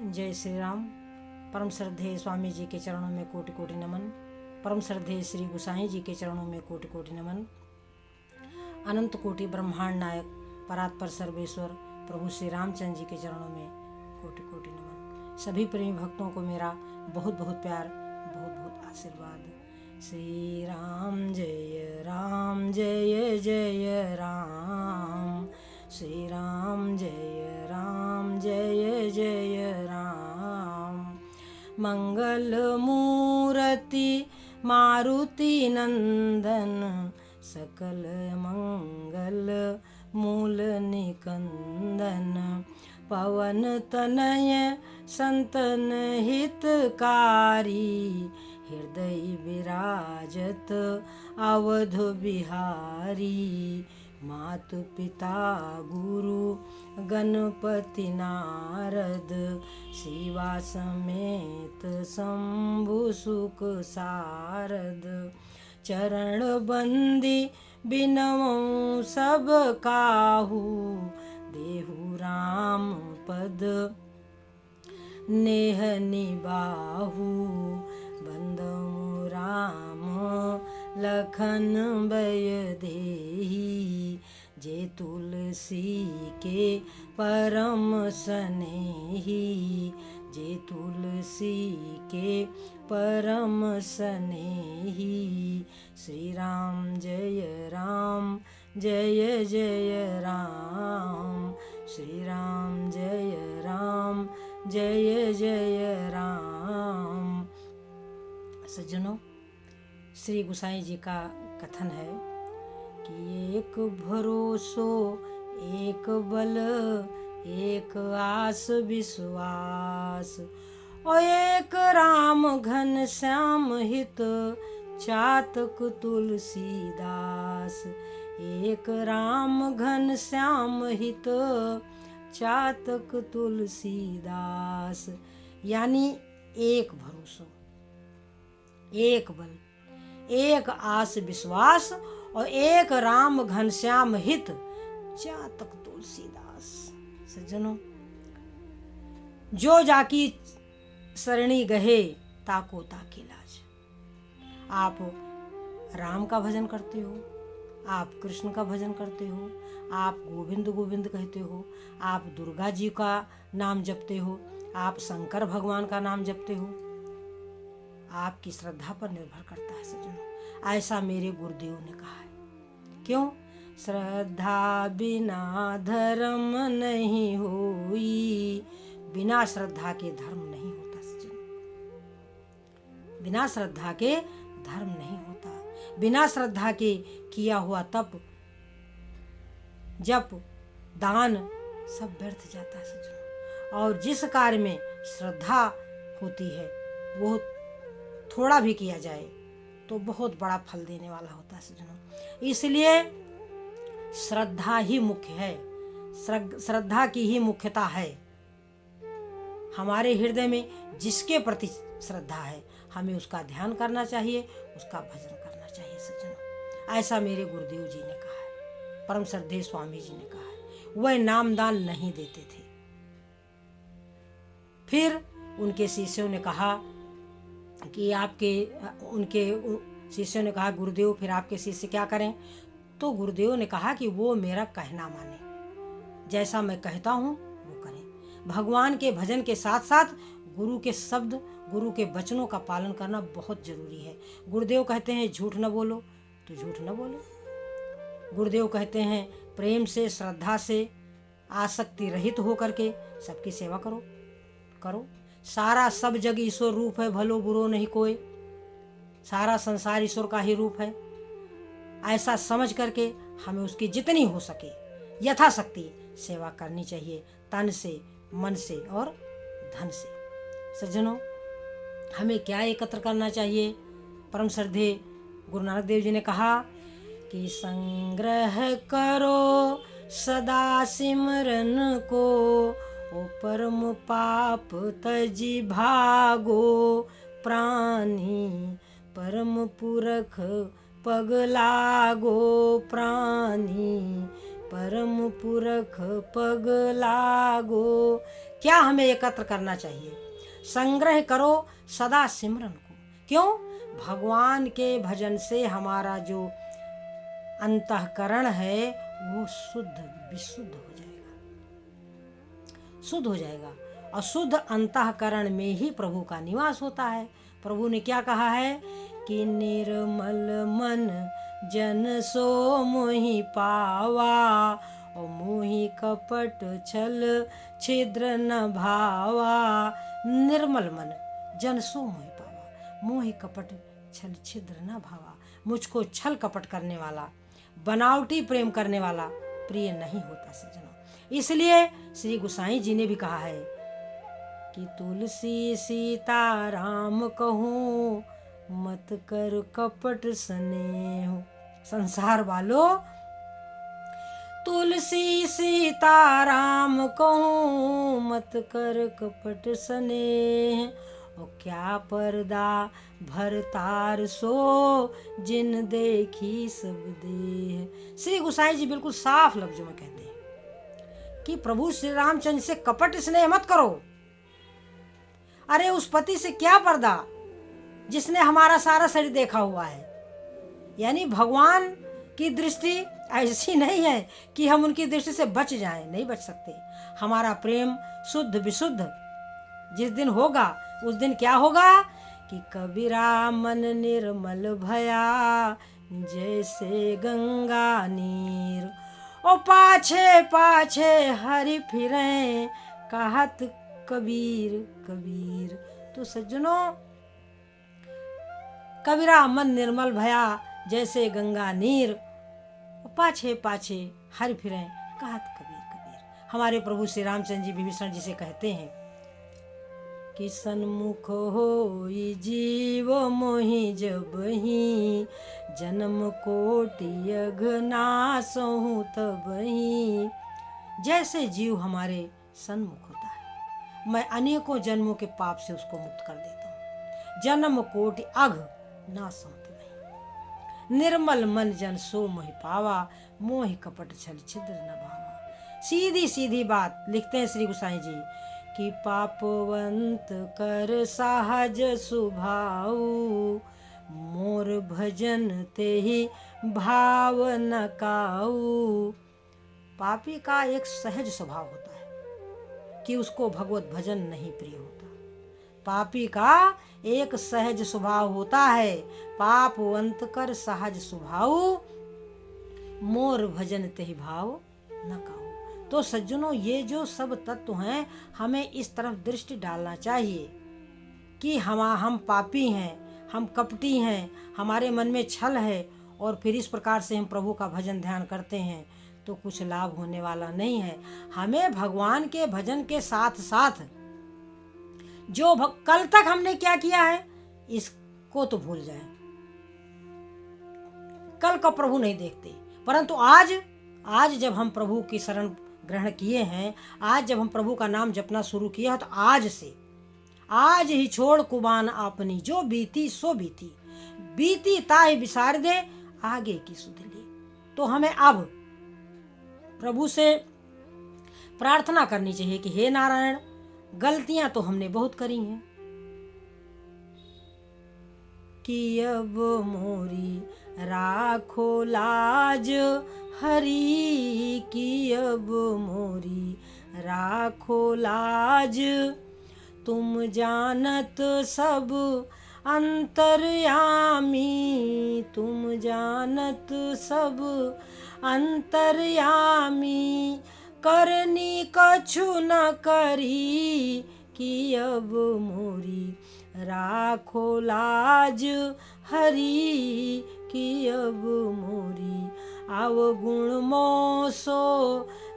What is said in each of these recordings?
जय श्री राम। परम श्रद्धेय स्वामी जी के चरणों में कोटि कोटि नमन। परम श्रद्धेय श्री गोसाई जी के चरणों में कोटि कोटि नमन। अनंत कोटि ब्रह्मांड नायक परात्पर सर्वेश्वर प्रभु श्री रामचंद्र जी के चरणों में कोटि कोटि नमन। सभी प्रेमी भक्तों को मेरा बहुत बहुत प्यार, बहुत बहुत आशीर्वाद। श्री राम जय जय राम। श्री राम जय जय राम। मंगल मूर्ति मारुति नंदन, सकल मंगल मूल निकंदन। पवन तनय संतन हितकारी, हृदय विराजत अवध बिहारी। मातु पिता गुरु गणपति नारद, शिवा समेत शंभु सुख सारद। चरण बंदी बिनवऊँ सब काहू, देहु राम पद नेह निबाहु। बंदऊ राम लखन बय देही, जे तुलसी के परम स्नेही। जे तुलसी के परम स्नेही। श्री राम जय जय राम। श्री राम जय जय राम। सज्जनों, श्री गोसाई जी का कथन है कि एक भरोसो एक बल, एक आस विश्वास, और एक राम घन श्याम हित, चातक तुलसीदास। एक राम घन श्याम हित, चातक तुलसीदास। यानी एक भरोसा, एक बल, एक आस विश्वास, और एक राम घनश्याम हित, चातक तुलसीदास। सज्जनों, जो जाकी सरणी गहे, ताको ताकी लाज। आप राम का भजन करते हो, आप कृष्ण का भजन करते हो, आप गोविंद गोविंद कहते हो, आप दुर्गा जी का नाम जपते हो, आप शंकर भगवान का नाम जपते हो, आपकी श्रद्धा पर निर्भर करता है। सज्जनों, ऐसा मेरे गुरुदेव ने कहा है। क्यों? श्रद्धा बिना धर्म नहीं होई। बिना श्रद्धा के धर्म नहीं होता सज्जनों। बिना श्रद्धा के धर्म नहीं होता। बिना श्रद्धा के किया हुआ तप, जप, दान सब व्यर्थ जाता है सज्जनों। और जिस कार्य में श्रद्धा होती है वो थोड़ा भी किया जाए तो बहुत बड़ा फल देने वाला होता है सज्जनों। इसलिए श्रद्धा ही मुख्य है। श्रद्धा की ही मुख्यता है। हमारे हृदय में जिसके प्रति श्रद्धा है, हमें उसका ध्यान करना चाहिए, उसका भजन करना चाहिए सज्जनों। ऐसा मेरे गुरुदेव जी ने कहा है, परम श्रद्धेय स्वामी जी ने कहा है। वह नामदान नहीं देते थे। फिर उनके शिष्यों ने कहा कि उनके शिष्यों ने कहा, गुरुदेव फिर आपके शिष्य क्या करें? तो गुरुदेव ने कहा कि वो मेरा कहना माने, जैसा मैं कहता हूँ वो करें। भगवान के भजन के साथ साथ गुरु के शब्द, गुरु के वचनों का पालन करना बहुत जरूरी है। गुरुदेव कहते हैं झूठ न बोलो, तो झूठ न बोलो। गुरुदेव कहते हैं प्रेम से, श्रद्धा से, आसक्ति रहित होकर के सबकी सेवा करो। सारा सब जग ईश्वर रूप है, भलो बुरो नहीं कोई। सारा संसार ईश्वर का ही रूप है। ऐसा समझ करके हमें उसकी जितनी हो सके यथाशक्ति सेवा करनी चाहिए, तन से, मन से और धन से। सज्जनों, हमें क्या एकत्र करना चाहिए? परम श्रद्धेय गुरु नानक देव जी ने कहा कि संग्रह करो सदा सिमरन को, ओ परम पाप तजी भागो प्राणी। परम पुरख पग लागो प्राणी, परम पुरख पग लागो। क्या हमें एकत्र करना चाहिए? संग्रह करो सदा सिमरन को। क्यों? भगवान के भजन से हमारा जो अंतःकरण है वो शुद्ध विशुद्ध हो जाएगा, शुद्ध हो जाएगा। और शुद्ध अंतःकरण में ही प्रभु का निवास होता है। प्रभु ने क्या कहा है कि निर्मल मन जन सो मोहि पावा, और मोहि कपट छल छिद्र न भावा। निर्मल मन जन सो मोहि पावा, मोहि कपट छल छिद्र न भावा। मुझको छल कपट करने वाला, बनावटी प्रेम करने वाला प्रिय नहीं होता सज्जनों। इसलिए श्री गोसाई जी ने भी कहा है कि तुलसी सीता राम कहूँ, मत कर कपट स्नेह। संसार वालों, तुलसी सीता राम कहूँ, मत कर कपट स्नेह। और क्या पर्दा भरतार सो, जिन देखी सब देह। श्री गोसाई जी बिल्कुल साफ लफ्जों में कहते हैं कि प्रभु श्री रामचंद्र से कपट स्नेह मत करो। अरे उस पति से क्या पर्दा जिसने हमारा सारा शरीर देखा हुआ है। यानी भगवान की दृष्टि ऐसी नहीं है कि हम उनकी दृष्टि से बच जाएं, नहीं बच सकते। हमारा प्रेम शुद्ध विशुद्ध जिस दिन होगा, उस दिन क्या होगा कि कबीरा मन निर्मल भया, जैसे गंगा नीर। ओ पाछे पाछे हरि फिरें, कहत कबीर कबीर। तो सज्जनों, कबीरा मन निर्मल भया, जैसे गंगा नीर। पाछे पाछे हरि फिरें, कहत कबीर कबीर। हमारे प्रभु श्री रामचंद्र जी विभीषण जी से कहते हैं कि सन्मुख होई जीव मोहि जबहि, जन्म कोटि अघनासहु तबहि। जैसे जीव हमारे सन्मुख होता है, मैं अनेकों जन्मों के पाप से उसको मुक्त कर देता हूँ। जन्म कोटि अघ नासहु तबहि, निर्मल मन जन सो मोहि पावा, मोहि कपट छल छिद्र न भावा। सीधी सीधी बात लिखते हैं श्री गोसाई जी कि पापवंत कर सहज सुभाऊ, मोर भजन ते ही भाव न काऊ। पापी का एक सहज स्वभाव होता है कि उसको भगवत भजन नहीं प्रिय होता। पापी का एक सहज स्वभाव होता है, पापवंत कर सहज स्वभाव, मोर भजन ते ही भाव न काऊ। तो सज्जनों, ये जो सब तत्व हैं, हमें इस तरफ दृष्टि डालना चाहिए कि हम पापी हैं, हम कपटी हैं, हमारे मन में छल है, और फिर इस प्रकार से हम प्रभु का भजन ध्यान करते हैं तो कुछ लाभ होने वाला नहीं है। हमें भगवान के भजन के साथ साथ जो कल तक हमने क्या किया है इसको तो भूल जाए। कल का प्रभु नहीं देखते, परंतु आज जब हम प्रभु की शरण ग्रहण किए हैं, आज जब हम प्रभु का नाम जपना शुरू किया है, तो आज ही छोड़ कुबान अपनी, जो बीती सो बीती, बीती ताहि बिसार दे, आगे की सुध ले। तो हमें अब प्रभु से प्रार्थना करनी चाहिए कि हे नारायण, गलतियां तो हमने बहुत करी हैं, कि अब मोरी राखो लाज हरि, की अब मोरी राखो लाज। तुम जानत सब अंतर्यामी, तुम जानत सब अंतर्यामी। करनी कछु न करी, कि अब मोरी राखो लाज हरि, की अब मोरी अवगुण मोसो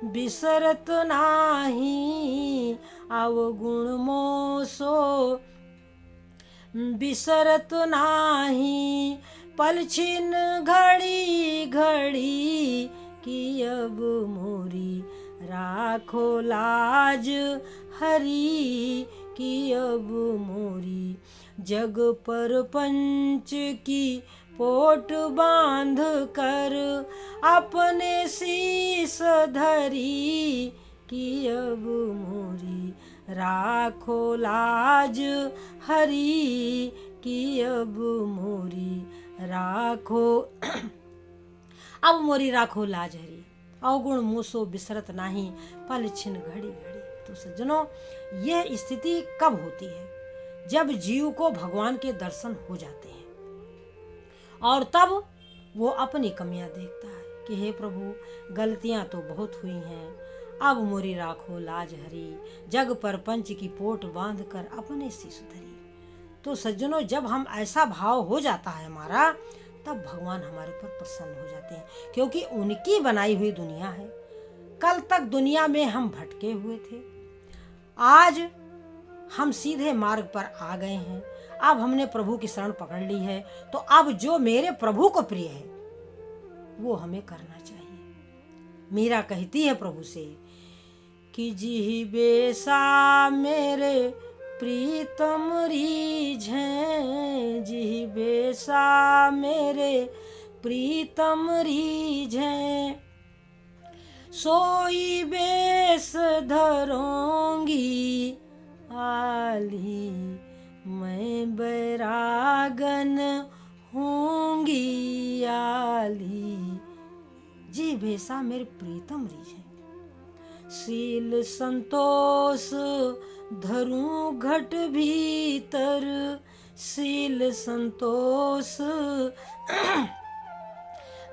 बिसरत नाही, अवगुण मोसो बिसरत नाही। पलछिन घड़ी घड़ी, कि अब मोरी राखो लाज हरि, की अब मोरी जग पर पंच की पोट बांध कर, अपने शीस धरी, कि अब मोरी राखो लाज हरि की अब मोरी राखो अब मोरी राखो लाज हरि अवगुण मूसो बिसरत नाही पल छिन घड़ी घड़ी। तो सज्जनों, यह स्थिति कब होती है? जब जीव को भगवान के दर्शन हो जाते हैं और तब वो अपनी कमियां देखता है कि हे प्रभु, गलतियां तो बहुत हुई हैं, अब मोरी राखो लाज हरी, जग पर पंच की पोट बांध कर अपने से सुधरी। तो सज्जनों, जब हम ऐसा भाव हो जाता है हमारा, तब भगवान हमारे पर प्रसन्न हो जाते हैं, क्योंकि उनकी बनाई हुई दुनिया है। कल तक दुनिया में हम भटके हुए थे, आज हम सीधे मार्ग पर आ गए हैं। अब हमने प्रभु की शरण पकड़ ली है, तो अब जो मेरे प्रभु को प्रिय है वो हमें करना चाहिए। मीरा कहती है प्रभु से कि जी बेसा मेरे प्रीतम रीझें, जी बेसा मेरे प्रीतम रीझें, सोई बेस धरोंगी आली, मैं बैरागन होंगी आली। जी भेसा मेरे प्रीतम रीझ है, शील संतोष धरूं घट भीतर, शील संतोष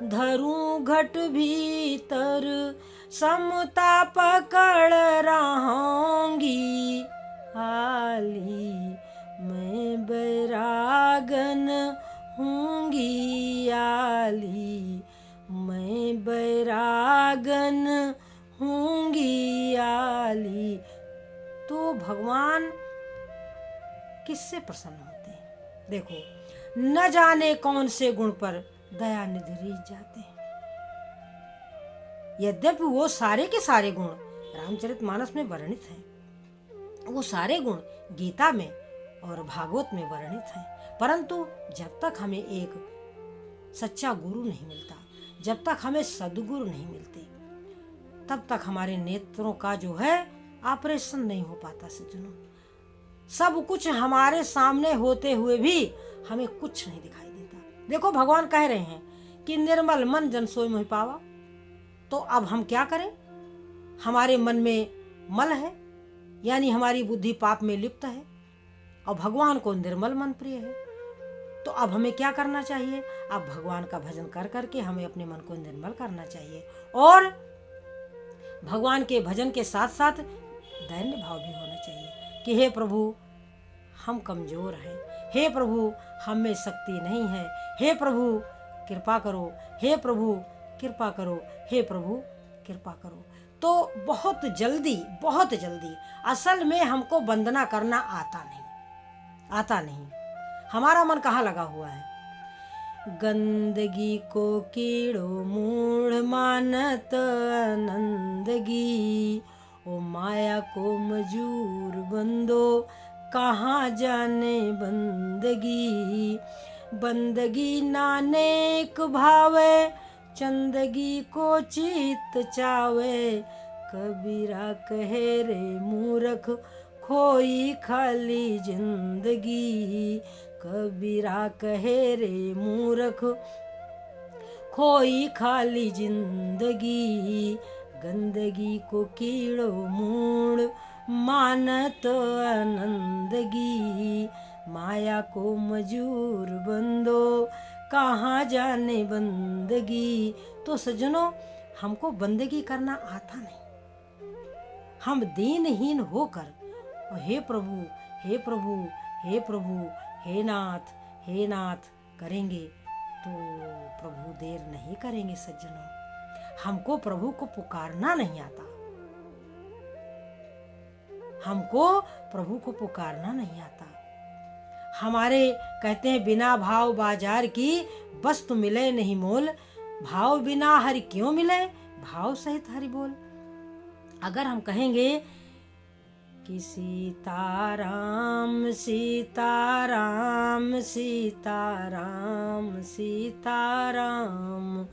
धरूं घट भीतर, समता पकड़ रहूंगी आली, मैं बैरागन होंगी आली, मैं बैरागन होंगी आली। तो भगवान किससे प्रसन्न होते हैं? देखो, न जाने कौन से गुण पर दया निधि रीझ जाते हैं। यद्यपि वो सारे के सारे गुण रामचरितमानस में वर्णित हैं, वो सारे गुण गीता में और भागवत में वर्णित हैं, परंतु जब तक हमें एक सच्चा गुरु नहीं मिलता, जब तक हमें सद्गुरु नहीं मिलते, तब तक हमारे नेत्रों का जो है ऑपरेशन नहीं हो पाता। सज्जनों, सब कुछ हमारे सामने होते हुए भी हमें कुछ नहीं दिखाई देता। देखो, भगवान कह रहे हैं कि निर्मल मन जन सोई मोहि पावा। तो अब हम क्या करें? हमारे मन में मल है, यानी हमारी बुद्धि पाप में लिप्त है, और भगवान को निर्मल मन प्रिय है। तो अब हमें क्या करना चाहिए? अब भगवान का भजन कर करके हमें अपने मन को निर्मल करना चाहिए, और भगवान के भजन के साथ साथ दैन्य भाव भी होना चाहिए कि हे प्रभु, हम कमजोर हैं, हे प्रभु, हम में शक्ति नहीं है, हे प्रभु कृपा करो, हे प्रभु कृपा करो, हे प्रभु कृपा करो। तो बहुत जल्दी असल में हमको वंदना करना आता नहीं। हमारा मन कहाँ लगा हुआ है? गंदगी को कीड़ो मूढ़ मानत आनंदगी, ओ माया को मजूर बंदो कहाँ जाने बंदगी। बंदगी नानेक भावे, चंदगी को चित चावे, कबीरा कहे रे मूर्ख खोई खाली जिंदगी। कबीरा कहे रे मूर्ख खोई खाली जिंदगी। गंदगी को कीड़ो मूढ़ मानत आनंदगी, माया को मजूर बंदो कहाँ जाने बंदगी। तो सज्जनों, हमको बंदगी करना आता नहीं। हम दीनहीन होकर हे प्रभु हे प्रभु हे प्रभु हे नाथ करेंगे तो प्रभु देर नहीं करेंगे। सज्जनों, हमको प्रभु को पुकारना नहीं आता, हमको प्रभु को पुकारना नहीं आता। हमारे कहते हैं बिना भाव बाजार की वस्तु मिले नहीं मोल, भाव बिना हरि क्यों मिले, भाव सहित हरि बोल। अगर हम कहेंगे कि सीताराम सीताराम सीताराम सीताराम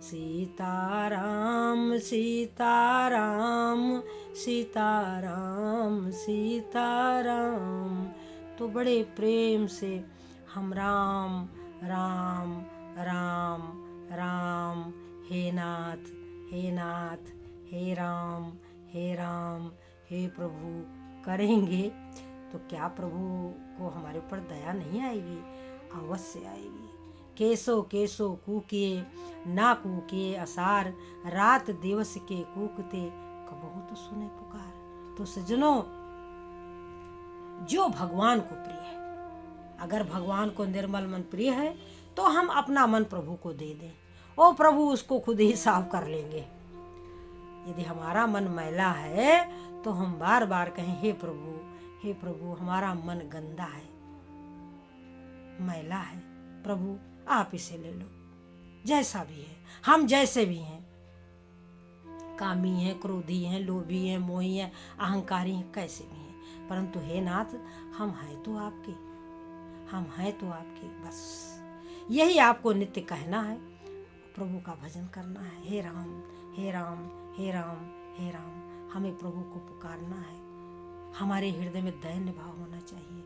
सीताराम सीताराम सीताराम सीताराम। तो बड़े प्रेम से हम राम राम राम राम, हे नाथ हे नाथ, हे राम हे प्रभु करेंगे तो क्या प्रभु को हमारे ऊपर दया नहीं आएगी? अवश्य आएगी। केसो केसो कूके ना कूके असार, रात दिवस के कूकते कबहू तो सुने पुकार। तो सज्जनों, जो भगवान को प्रिय है, अगर भगवान को निर्मल मन प्रिय है तो हम अपना मन प्रभु को दे दें, ओ प्रभु उसको खुद ही साफ कर लेंगे। यदि हमारा मन मैला है तो हम बार बार कहें, हे प्रभु हमारा मन गंदा है, मैला है, प्रभु आप इसे ले लो। जैसा भी है, हम जैसे भी हैं, कामी हैं, क्रोधी हैं, लोभी हैं, मोही हैं, अहंकारी हैं, कैसे भी हैं, परंतु हे नाथ हम हैं तो आपके, बस यही आपको नित्य कहना है, प्रभु का भजन करना है। हे राम हे राम हे राम हे राम, हमें प्रभु को पुकारना है। हमारे हृदय में दैन्य भाव होना चाहिए,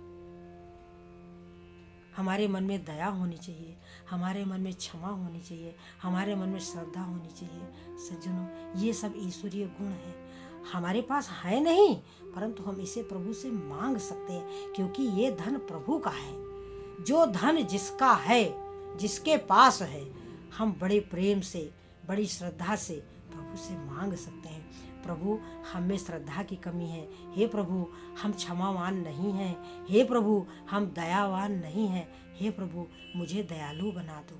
हमारे मन में दया होनी चाहिए, हमारे मन में क्षमा होनी चाहिए, हमारे मन में श्रद्धा होनी चाहिए। सज्जनों, ये सब ईश्वरीय गुण है, हमारे पास है नहीं, परंतु हम इसे प्रभु से मांग सकते हैं, क्योंकि ये धन प्रभु का है। जो धन जिसका है, जिसके पास है, हम बड़े प्रेम से, बड़ी श्रद्धा से प्रभु से मांग सकते हैं। प्रभु हमें श्रद्धा की कमी है, हे प्रभु हम क्षमावान नहीं हैं, हे प्रभु हम दयावान नहीं हैं, हे प्रभु मुझे दयालु बना दो।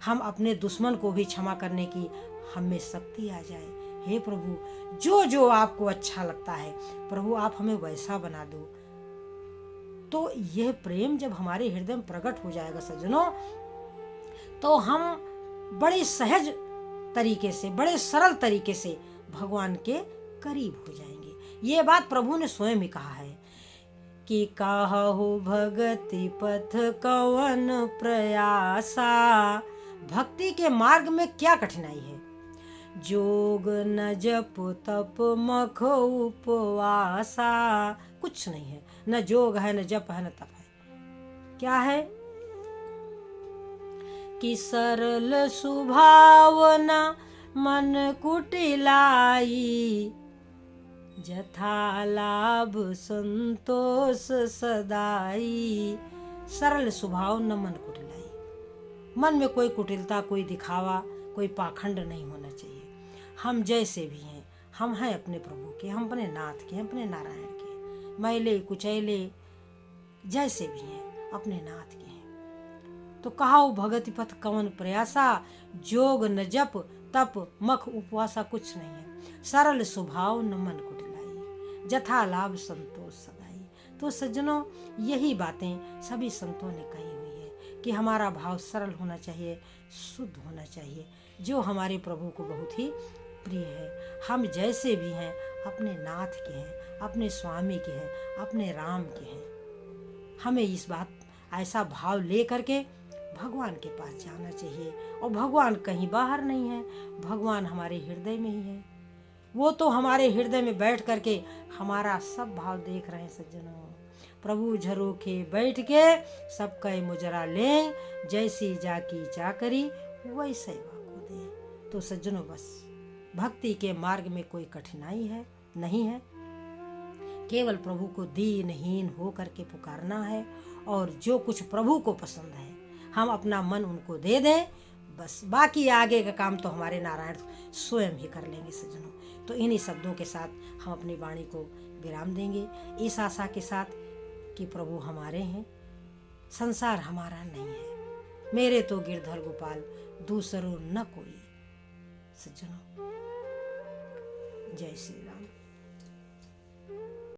हम अपने दुश्मन को भी क्षमा करने की हम में शक्ति आ जाए। हे प्रभु जो जो आपको अच्छा लगता है प्रभु आप हमें वैसा बना दो। तो यह प्रेम जब हमारे हृदय में प्रकट हो जाएगा सज्जनों, तो हम बड़े सहज तरीके से, बड़े सरल तरीके से भगवान के करीब हो जाएंगे। ये बात प्रभु ने स्वयं ही कहा है कि काहु भगति पथ कवन प्रयासा। भक्ति के मार्ग में क्या कठिनाई है? जोग न जप तप मख उपवासा। कुछ नहीं है, न जोग है, न जप है, न तप है। क्या है कि सरल सुभावना मन कुटिलाई, जथा लाभ संतोष सदाई। सरल स्वभाव न मन कुटिलाई, मन में कोई कुटिलता, कोई दिखावा, कोई पाखंड नहीं होना चाहिए। हम जैसे भी हैं, हम हैं अपने प्रभु के, हम अपने नाथ के, अपने नारायण के, मैले कुचैले जैसे भी हैं अपने नाथ के हैं। तो कहाऊ भगति पथ कवन प्रयासा, जोग न जप तप मख उपवासा। कुछ नहीं है, सरल स्वभाव न मन कुटिलाई, जथा लाभ संतोष सदाई। तो सज्जनों, यही बातें सभी संतों ने कही हुई है कि हमारा भाव सरल होना चाहिए, शुद्ध होना चाहिए, जो हमारे प्रभु को बहुत ही प्रिय है। हम जैसे भी हैं अपने नाथ के हैं, अपने स्वामी के हैं, अपने राम के हैं। हमें इस बात ऐसा भाव ले करके भगवान के पास जाना चाहिए। और भगवान कहीं बाहर नहीं है, भगवान हमारे हृदय में ही है। वो तो हमारे हृदय में बैठ करके हमारा सब भाव देख रहे हैं सज्जनों। प्रभु झरोखे बैठ के सबका मुजरा ले, जैसी जाकी चाकरी वैसे को दे। तो सज्जनों, बस भक्ति के मार्ग में कोई कठिनाई है नहीं है, केवल प्रभु को दीनहीन हो करके पुकारना है। और जो कुछ प्रभु को पसंद है हम अपना मन उनको दे दें, बस बाकी आगे का काम तो हमारे नारायण स्वयं ही कर लेंगे सज्जनों। तो इन्हीं शब्दों के साथ हम अपनी वाणी को विराम देंगे, इस आशा के साथ कि प्रभु हमारे हैं, संसार हमारा नहीं है। मेरे तो गिरधर गोपाल दूसरो न कोई। सज्जनों, जय श्री राम।